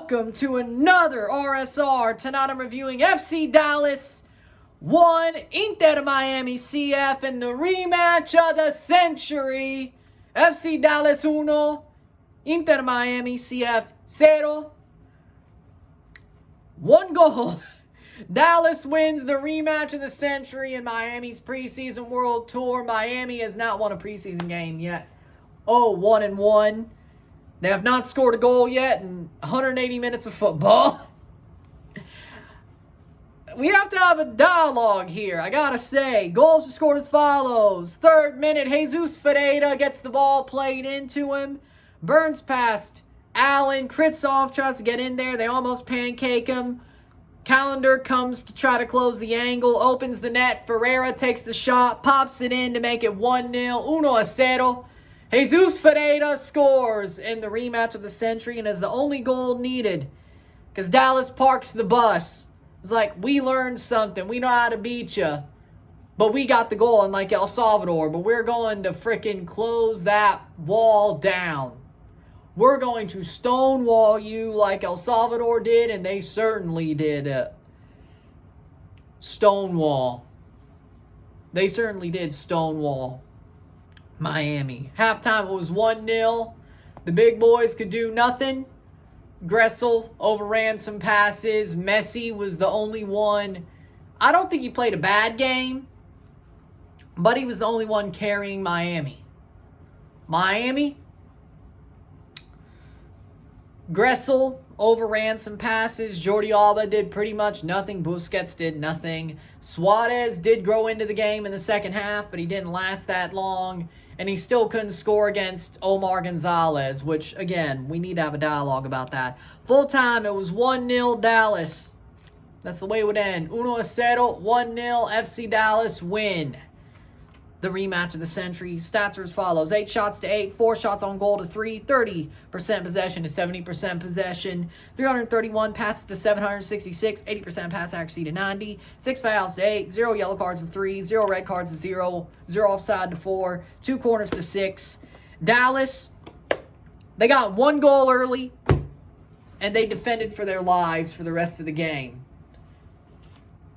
welcome to another RSR. Tonight I'm reviewing FC Dallas 1, Inter Miami CF in the rematch of the century. FC Dallas 1, Inter Miami CF 0. One goal. Dallas wins the rematch of the century in Miami's preseason world tour. Miami has not won a preseason game yet. 1-1. They have not scored a goal yet in 180 minutes of football. We have to have a dialogue here, I gotta say. Goals were scored as follows. 3rd minute, Jesus Ferreira gets the ball played into him. Burns past Allen. Kritsov tries to get in there. They almost pancake him. Calendar comes to try to close the angle. Opens the net. Ferreira takes the shot. Pops it in to make it 1-0. 1-0. Jesus Ferreira scores in the rematch of the century and is the only goal needed because Dallas parks the bus. It's like, we learned something. We know how to beat you. But we got the goal, unlike El Salvador. But we're going to freaking close that wall down. We're going to stonewall you like El Salvador did, and they certainly did. Stonewall. They certainly did stonewall Miami. Halftime, it was 1-0. The big boys could do nothing. Gressel overran some passes. Messi was the only one. I don't think he played a bad game, but he was the only one carrying Miami. Gressel overran some passes. Jordi Alba did pretty much nothing. Busquets did nothing. Suarez did grow into the game in the second half, but he didn't last that long. And he still couldn't score against Omar Gonzalez, which, again, we need to have a dialogue about that. Full time, it was 1-0 Dallas. That's the way it would end. 1-0, 1-0, FC Dallas win the rematch of the century. Stats are as follows. 8 shots to 8, 4 shots on goal to 3, 30% possession to 70% possession, 331 passes to 766, 80% pass accuracy to 90, 6 fouls to 8, 0 yellow cards to 3, 0 red cards to 0, 0 offside to 4, 2 corners to 6. Dallas, they got 1 goal early, and they defended for their lives for the rest of the game.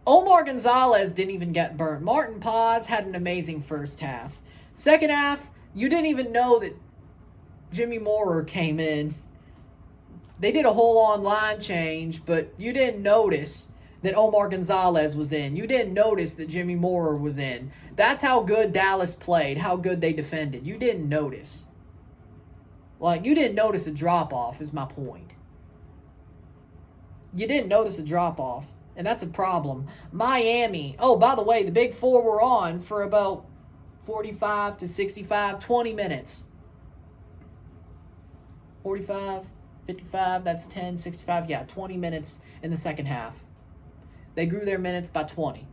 Omar Gonzalez didn't even get burnt. Martin Paz had an amazing first half. Second half, you didn't even know that Jimmy Moore came in. They did a whole on-line change, but you didn't notice that Omar Gonzalez was in. You didn't notice that Jimmy Moore was in. That's how good Dallas played, how good they defended. You didn't notice. You didn't notice a drop-off is my point. You didn't notice a drop-off. And that's a problem. Miami. Oh, by the way, the big four were on for about 45 to 65, 20 minutes. 45, 55, that's 10, 65. Yeah, 20 minutes in the second half. They grew their minutes by 20.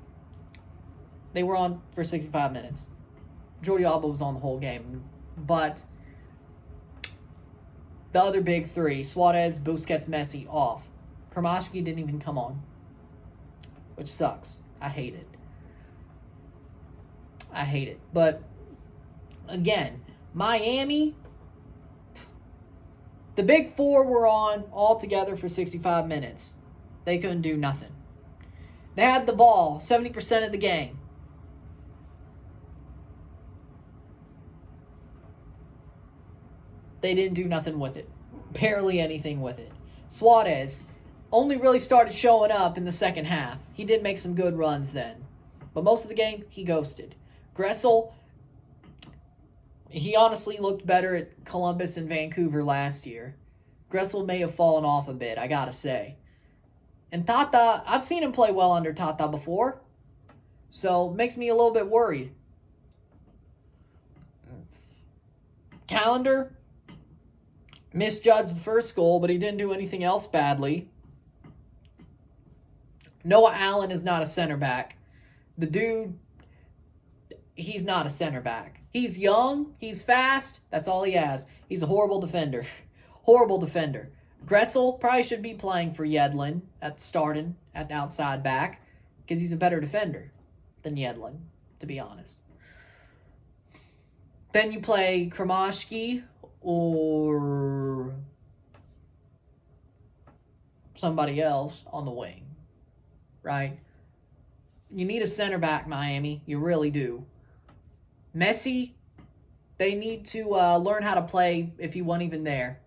They were on for 65 minutes. Jordi Alba was on the whole game. But the other big three, Suarez, Busquets, Messi, off. Kromashki didn't even come on, which sucks. I hate it. But, again, Miami, the big four were on all together for 65 minutes. They couldn't do nothing. They had the ball 70% of the game. They didn't do nothing with it. Barely anything with it. Suarez only really started showing up in the second half. He did make some good runs then. But most of the game, he ghosted. Gressel, he honestly looked better at Columbus and Vancouver last year. Gressel may have fallen off a bit, I gotta say. And Tata, I've seen him play well under Tata before. So, makes me a little bit worried. Calendar misjudged the first goal, but he didn't do anything else badly. Noah Allen is not a center back. The dude, he's not a center back. He's young. He's fast. That's all he has. He's a horrible defender. Horrible defender. Gressel probably should be playing for Yedlin at starting at outside back because he's a better defender than Yedlin, to be honest. Then you play Kromashki or somebody else on the wing, right? You need a center back, Miami. You really do. Messi, they need to learn how to play if he wasn't even there,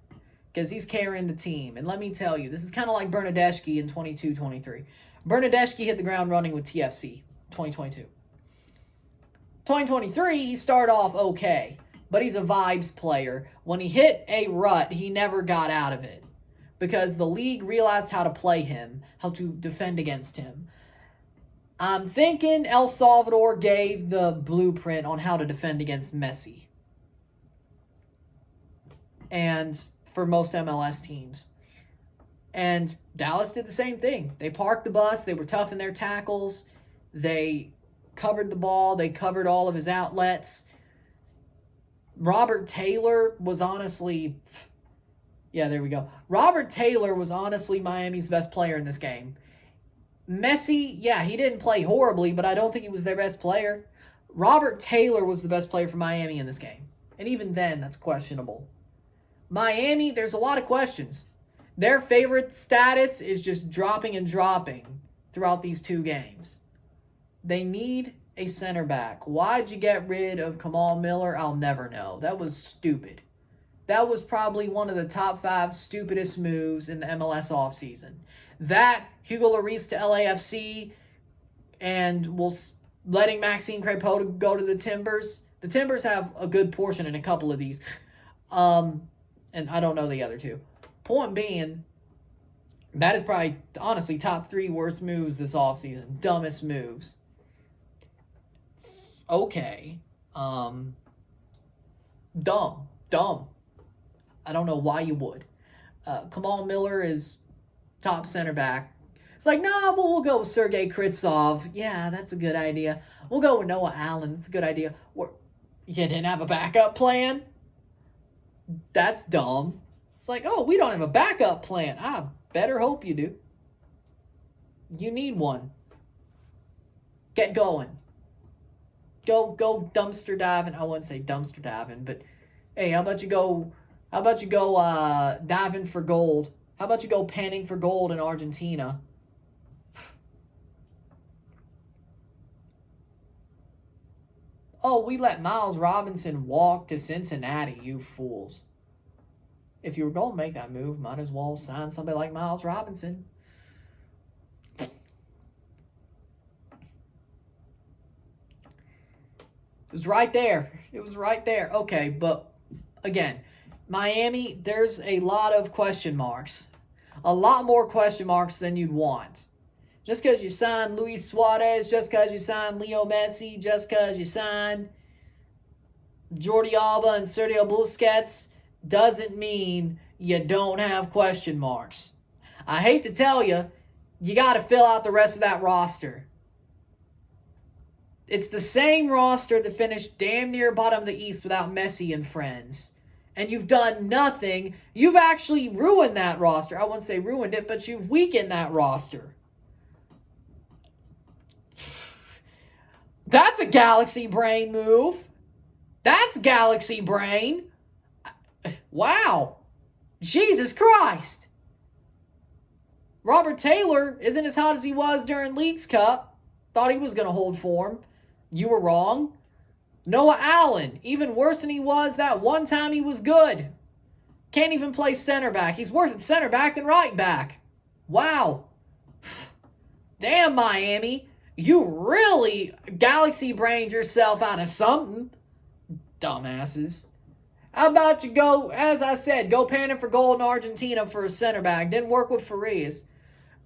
because he's carrying the team. And let me tell you, this is kind of like Bernadeschi in 22-23. Bernadeschi hit the ground running with TFC 2022. 2023, he started off okay, but he's a vibes player. When he hit a rut, he never got out of it because the league realized how to play him, how to defend against him. I'm thinking El Salvador gave the blueprint on how to defend against Messi. And for most MLS teams. And Dallas did the same thing. They parked the bus. They were tough in their tackles. They covered the ball. They covered all of his outlets. Robert Taylor was honestly... Yeah, there we go. Robert Taylor was honestly Miami's best player in this game. Messi, yeah, he didn't play horribly, but I don't think he was their best player. Robert Taylor was the best player for Miami in this game. And even then, that's questionable. Miami, there's a lot of questions. Their favorite status is just dropping and dropping throughout these two games. They need a center back. Why'd you get rid of Kamal Miller? I'll never know. That was stupid. That was probably one of the top 5 stupidest moves in the MLS offseason. That, Hugo Lloris to LAFC, and letting Maxime Crépeau go to the Timbers. The Timbers have a good portion in a couple of these. And I don't know the other two. Point being, that is probably, honestly, top 3 worst moves this offseason. Dumbest moves. Okay. Dumb. I don't know why you would. Kamal Miller is top center back. It's like, no, well, we'll go with Sergei Kritsov. Yeah, that's a good idea. We'll go with Noah Allen. That's a good idea. You didn't have a backup plan? That's dumb. It's like, oh, we don't have a backup plan. I better hope you do. You need one. Get going. Go dumpster diving. I wouldn't say dumpster diving, but hey, how about you go diving for gold? How about you go panning for gold in Argentina? Oh, we let Miles Robinson walk to Cincinnati, you fools. If you were going to make that move, might as well sign somebody like Miles Robinson. It was right there. It was right there. Okay, but again, Miami, there's a lot of question marks. A lot more question marks than you'd want. Just because you signed Luis Suarez, just because you signed Leo Messi, just because you signed Jordi Alba and Sergio Busquets, doesn't mean you don't have question marks. I hate to tell you, you got to fill out the rest of that roster. It's the same roster that finished damn near bottom of the East without Messi and friends. And you've done nothing. You've actually ruined that roster. I wouldn't say ruined it, but you've weakened that roster. That's a galaxy brain move. That's galaxy brain. Wow. Jesus Christ. Robert Taylor isn't as hot as he was during Leagues Cup. Thought he was going to hold form. You were wrong. Noah Allen, even worse than he was that one time he was good. Can't even play center back. He's worse at center back than right back. Wow. Damn, Miami. You really galaxy brained yourself out of something. Dumbasses. How about you go, as I said, go panning for gold in Argentina for a center back. Didn't work with Farias.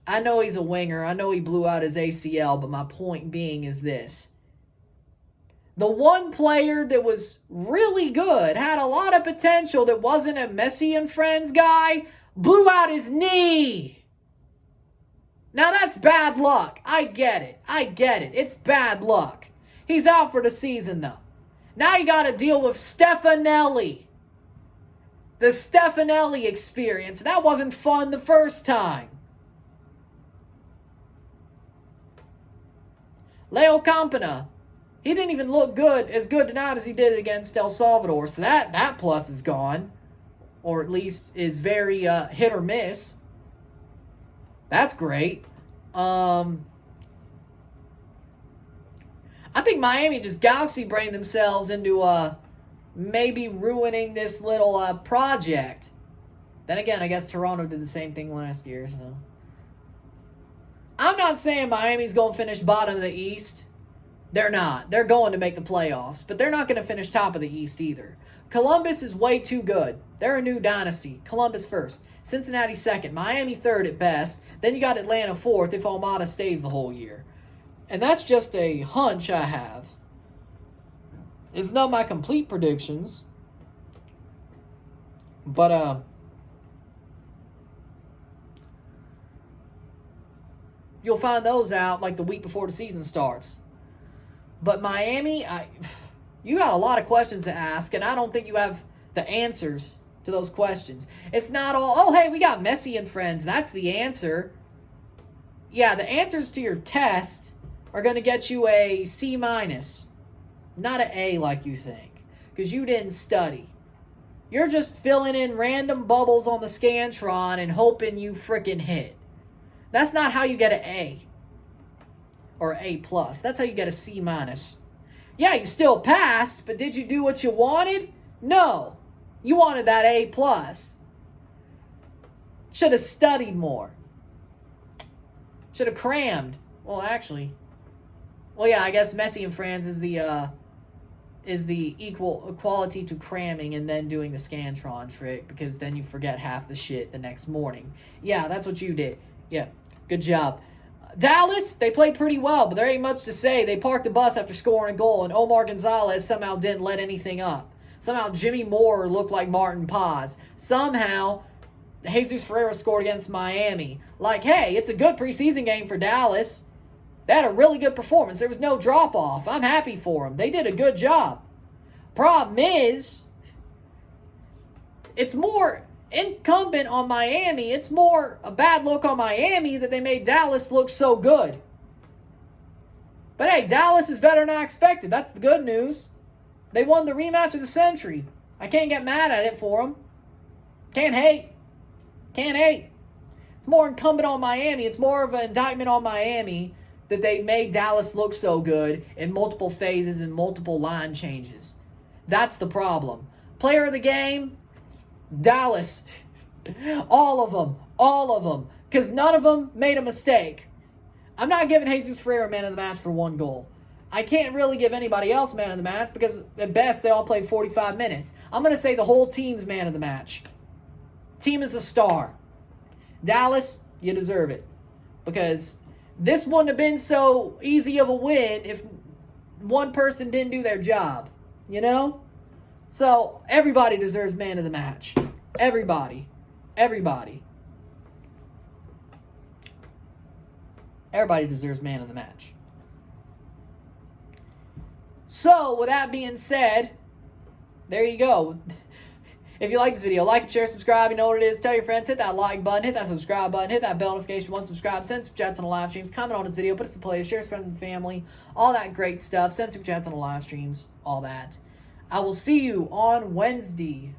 I know he's a winger. I know he blew out his ACL, but my point being is this. The one player that was really good, had a lot of potential, that wasn't a Messi and friends guy, blew out his knee. Now that's bad luck. I get it. It's bad luck. He's out for the season though. Now you got to deal with Stefanelli. The Stefanelli experience. That wasn't fun the first time. Leo Campana. He didn't even look as good tonight as he did against El Salvador. So that plus is gone. Or at least is very hit or miss. That's great. I think Miami just galaxy brained themselves into maybe ruining this little project. Then again, I guess Toronto did the same thing last year. So I'm not saying Miami's going to finish bottom of the East. They're not. They're going to make the playoffs, but they're not going to finish top of the East either. Columbus is way too good. They're a new dynasty. Columbus first. Cincinnati second. Miami third at best. Then you got Atlanta fourth if Almada stays the whole year. And that's just a hunch I have. It's not my complete predictions. But, you'll find those out like the week before the season starts. But Miami, you got a lot of questions to ask, and I don't think you have the answers to those questions. It's not all, oh, hey, we got Messi and friends. That's the answer. Yeah, the answers to your test are going to get you a C-, not an A like you think, because you didn't study. You're just filling in random bubbles on the Scantron and hoping you frickin' hit. That's not how you get an A or A+. That's how you get a C-. Yeah, you still passed, but did you do what you wanted? No. You wanted that A+. Should have studied more. Should have crammed. Well, actually. Well, yeah, I guess Messi and Franz is the equality to cramming and then doing the Scantron trick, because then you forget half the shit the next morning. Yeah, that's what you did. Yeah, good job. Dallas, they played pretty well, but there ain't much to say. They parked the bus after scoring a goal, and Omar Gonzalez somehow didn't let anything up. Somehow Jimmy Moore looked like Martin Paz. Somehow Jesus Ferreira scored against Miami. Like, hey, it's a good preseason game for Dallas. They had a really good performance. There was no drop-off. I'm happy for them. They did a good job. Problem is, it's more incumbent on Miami. It's more a bad look on Miami that they made Dallas look so good. But hey, Dallas is better than I expected. That's the good news. They won the rematch of the century. I can't get mad at it for them. Can't hate. Can't hate. It's more incumbent on Miami. It's more of an indictment on Miami that they made Dallas look so good in multiple phases and multiple line changes. That's the problem. Player of the game, Dallas. All of them. Because none of them made a mistake. I'm not giving Jesus Ferreira man of the match for one goal. I can't really give anybody else man of the match because at best they all played 45 minutes. I'm going to say the whole team's man of the match. Team is a star. Dallas, you deserve it. Because this wouldn't have been so easy of a win if one person didn't do their job. You know? So, everybody deserves man of the match. Everybody. Everybody deserves man of the match. So, with that being said, there you go. If you like this video, like and share, subscribe. You know what it is. Tell your friends. Hit that like button. Hit that subscribe button. Hit that bell notification. Once subscribed. Send super chats on the live streams. Comment on this video. Put us in play. Share with friends and family. All that great stuff. Send super chats on the live streams. All that. I will see you on Wednesday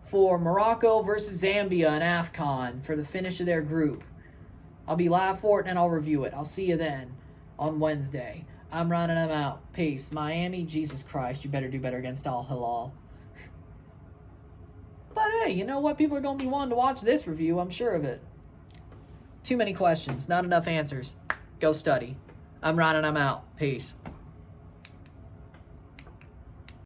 for Morocco versus Zambia and AFCON for the finish of their group. I'll be live for it and I'll review it. I'll see you then on Wednesday. I'm running them out. Peace. Miami, Jesus Christ, you better do better against Al Hilal. But hey, you know what? People are going to be wanting to watch this review. I'm sure of it. Too many questions. Not enough answers. Go study. I'm running them out. Peace.